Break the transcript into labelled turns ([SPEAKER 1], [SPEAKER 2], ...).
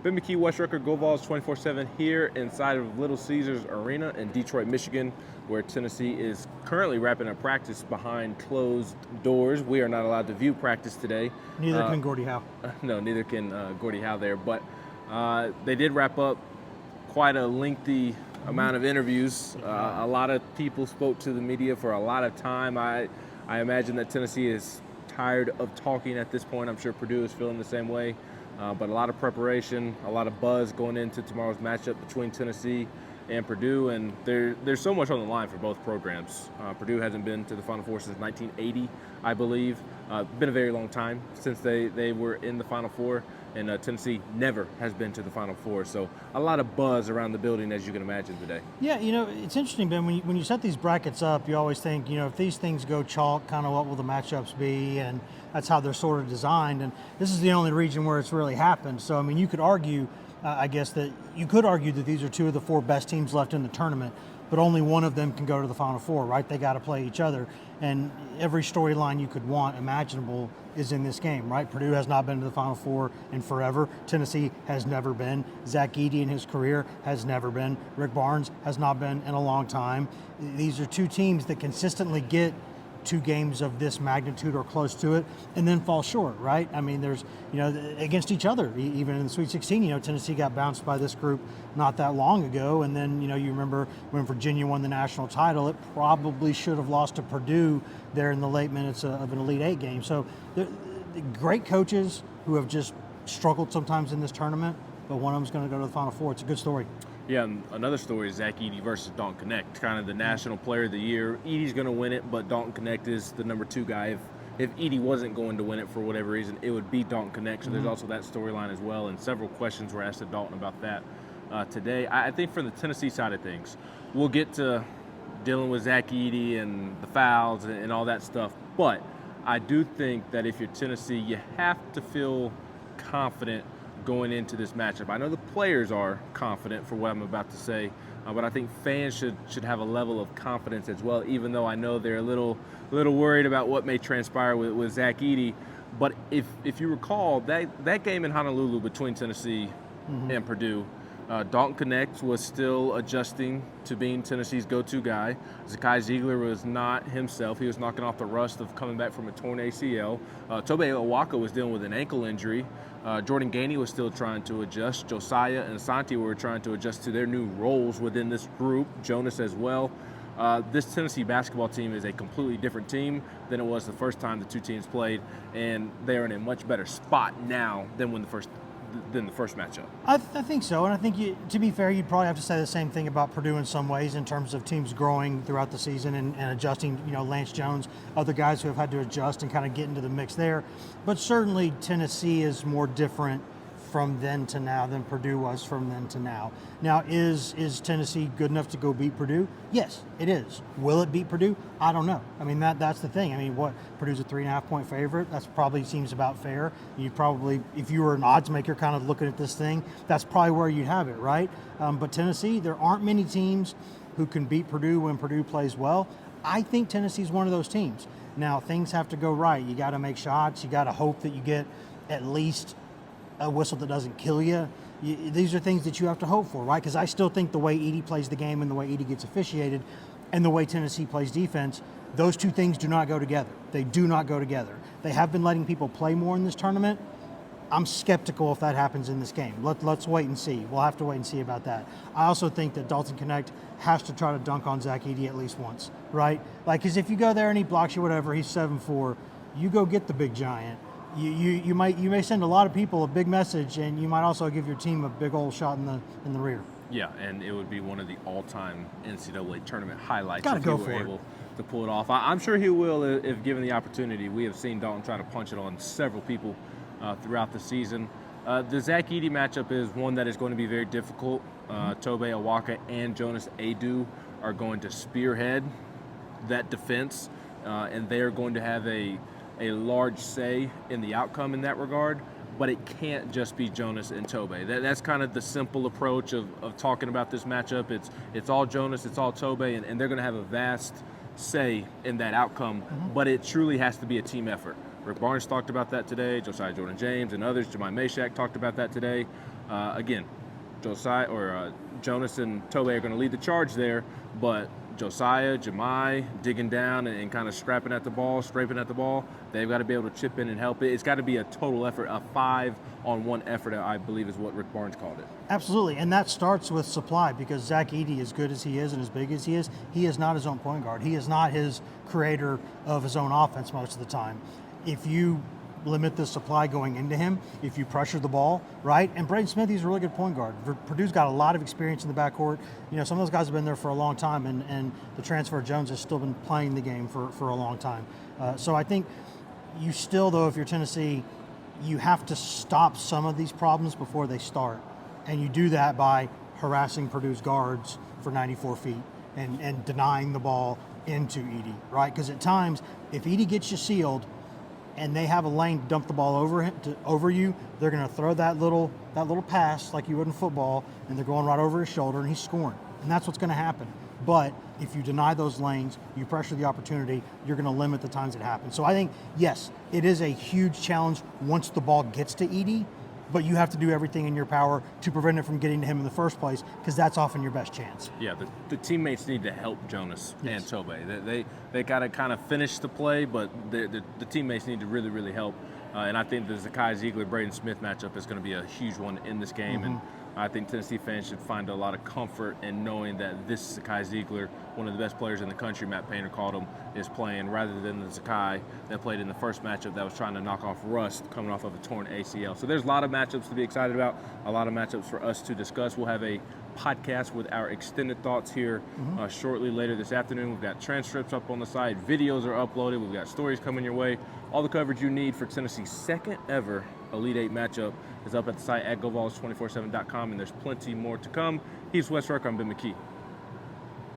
[SPEAKER 1] Ben McKee, West Rucker, Go Vols 24/7 here inside of Little Caesars Arena in Detroit, Michigan, where Tennessee is currently wrapping up practice behind closed doors. We are not allowed to view practice today.
[SPEAKER 2] Neither can Gordie Howe.
[SPEAKER 1] No, neither can Gordie Howe there. But they did wrap up quite a lengthy amount of interviews. A lot of people spoke to the media for a lot of time. I imagine that Tennessee is tired of talking at this point. I'm sure Purdue is feeling the same way. But a lot of preparation, a lot of buzz going into tomorrow's matchup between Tennessee and Purdue, and there's so much on the line for both programs. Purdue hasn't been to the Final Four since 1980, I believe. Been a very long time since they were in the Final Four, and Tennessee never has been to the Final Four. So a lot of buzz around the building, as you can imagine today.
[SPEAKER 2] Yeah, it's interesting, Ben, when you set these brackets up, you always think, if these things go chalk, kind of what will the matchups be, and that's how they're sort of designed. And this is the only region where it's really happened. So, you could argue, that these are two of the four best teams left in the tournament, but only one of them can go to the Final Four, right? They got to play each other. And every storyline you could want imaginable is in this game, right? Purdue has not been to the Final Four in forever. Tennessee has never been. Zach Edey in his career has never been. Rick Barnes has not been in a long time. These are two teams that consistently get two games of this magnitude or close to it and then fall short, right? There's, against each other, even in the Sweet 16, Tennessee got bounced by this group not that long ago. And then, you remember when Virginia won the national title, it probably should have lost to Purdue there in the late minutes of an Elite Eight game. So they're great coaches who have just struggled sometimes in this tournament, but one of them's going to go to the Final Four. It's a good story.
[SPEAKER 1] Yeah, and another story is Zach Edey versus Dalton Connect, kind of the National Player of the Year. Edey's going to win it, but Dalton Connect is the number 2 guy. If Edey wasn't going to win it for whatever reason, it would be Dalton Connect. So there's also that storyline as well, and several questions were asked to Dalton about that today. I think from the Tennessee side of things, we'll get to dealing with Zach Edey and the fouls and all that stuff, but I do think that if you're Tennessee, you have to feel confident going into this matchup. I know the players are confident for what I'm about to say, but I think fans should have a level of confidence as well, even though I know they're a little worried about what may transpire with Zach Edey. But if you recall, that game in Honolulu between Tennessee and Purdue, Dalton Connect was still adjusting to being Tennessee's go-to guy. Zakai Ziegler was not himself. He was knocking off the rust of coming back from a torn ACL. Tobe Awaka was dealing with an ankle injury. Jordan Gainey was still trying to adjust. Josiah and Asante were trying to adjust to their new roles within this group. Jonas as well. This Tennessee basketball team is a completely different team than it was the first time the two teams played, and they're in a much better spot now than the first matchup.
[SPEAKER 2] I think so, and I think to be fair, you'd probably have to say the same thing about Purdue in some ways in terms of teams growing throughout the season and adjusting. Lance Jones, other guys who have had to adjust and kind of get into the mix there. But certainly Tennessee is more different from then to now than Purdue was from then to now. Now, is Tennessee good enough to go beat Purdue? Yes, it is. Will it beat Purdue? I don't know. That's the thing. Purdue's a 3.5-point favorite. That's probably seems about fair. You'd probably, if you were an odds maker kind of looking at this thing, that's probably where you'd have it, right? But Tennessee, there aren't many teams who can beat Purdue when Purdue plays well. I think Tennessee's one of those teams. Now, things have to go right. You got to make shots. You got to hope that you get at least a whistle that doesn't kill you. These are things that you have to hope for, right? Because I still think the way Edey plays the game and the way Edey gets officiated and the way Tennessee plays defense, those two things do not go together. They do not go together. They have been letting people play more in this tournament. I'm skeptical if that happens in this game. Let's wait and see. We'll have to wait and see about that. I also think that Dalton Connect has to try to dunk on Zach Edey at least once, right? Because if you go there and he blocks you, whatever, he's 7'4", you go get the big giant. You may send a lot of people a big message, and you might also give your team a big old shot in the rear.
[SPEAKER 1] Yeah, and it would be one of the all-time NCAA tournament highlights
[SPEAKER 2] if
[SPEAKER 1] he were able to pull it off. I'm sure he will if given the opportunity. We have seen Dalton try to punch it on several people throughout the season. The Zach Edey matchup is one that is going to be very difficult. Tobe Awaka and Jonas Aidoo are going to spearhead that defense, and they are going to have a large say in the outcome in that regard, but it can't just be Jonas and Tobe. That's kind of the simple approach of talking about this matchup. It's all Jonas, it's all Tobe, and they're going to have a vast say in that outcome, but it truly has to be a team effort. Rick Barnes talked about that today, Josiah Jordan-James and others, Jemai Meshack talked about that today. Again, Jonas and Tobey are going to lead the charge there, but Josiah, Jemai digging down and kind of scraping at the ball, scraping at the ball. They've got to be able to chip in and help it. It's got to be a total effort, a 5-on-1 effort, I believe is what Rick Barnes called it.
[SPEAKER 2] Absolutely, and that starts with supply, because Zach Edey, as good as he is and as big as he is not his own point guard. He is not his creator of his own offense most of the time. If you limit the supply going into him, if you pressure the ball, right? And Braden Smith, he's a really good point guard. Purdue's got a lot of experience in the backcourt. You know, some of those guys have been there for a long time, and the transfer Jones has still been playing the game for a long time. So I think you still, though, if you're Tennessee, you have to stop some of these problems before they start. And you do that by harassing Purdue's guards for 94 feet and denying the ball into Edey, right? Because at times, if Edey gets you sealed, and they have a lane to dump the ball over you, they're going to throw that little pass like you would in football, and they're going right over his shoulder, and he's scoring. And that's what's going to happen. But if you deny those lanes, you pressure the opportunity, you're going to limit the times it happens. So I think, yes, it is a huge challenge once the ball gets to Edey, but you have to do everything in your power to prevent it from getting to him in the first place, because that's often your best chance.
[SPEAKER 1] Yeah, the teammates need to help Jonas and Tobey. They got to kind of finish the play, but the teammates need to really, really help. And I think the Zakai Ziegler-Braden Smith matchup is going to be a huge one in this game. And I think Tennessee fans should find a lot of comfort in knowing that this Zakai Ziegler, one of the best players in the country, Matt Painter called him, is playing, rather than the Zakai that played in the first matchup that was trying to knock off rust coming off of a torn ACL. So there's a lot of matchups to be excited about, a lot of matchups for us to discuss. We'll have a podcast with our extended thoughts here shortly later this afternoon. We've got transcripts up on the site, videos are uploaded, we've got stories coming your way. All the coverage you need for Tennessee's second ever Elite Eight matchup is up at the site at GoVols247.com, and there's plenty more to come. He's Wes Rucker, I'm Ben McKee.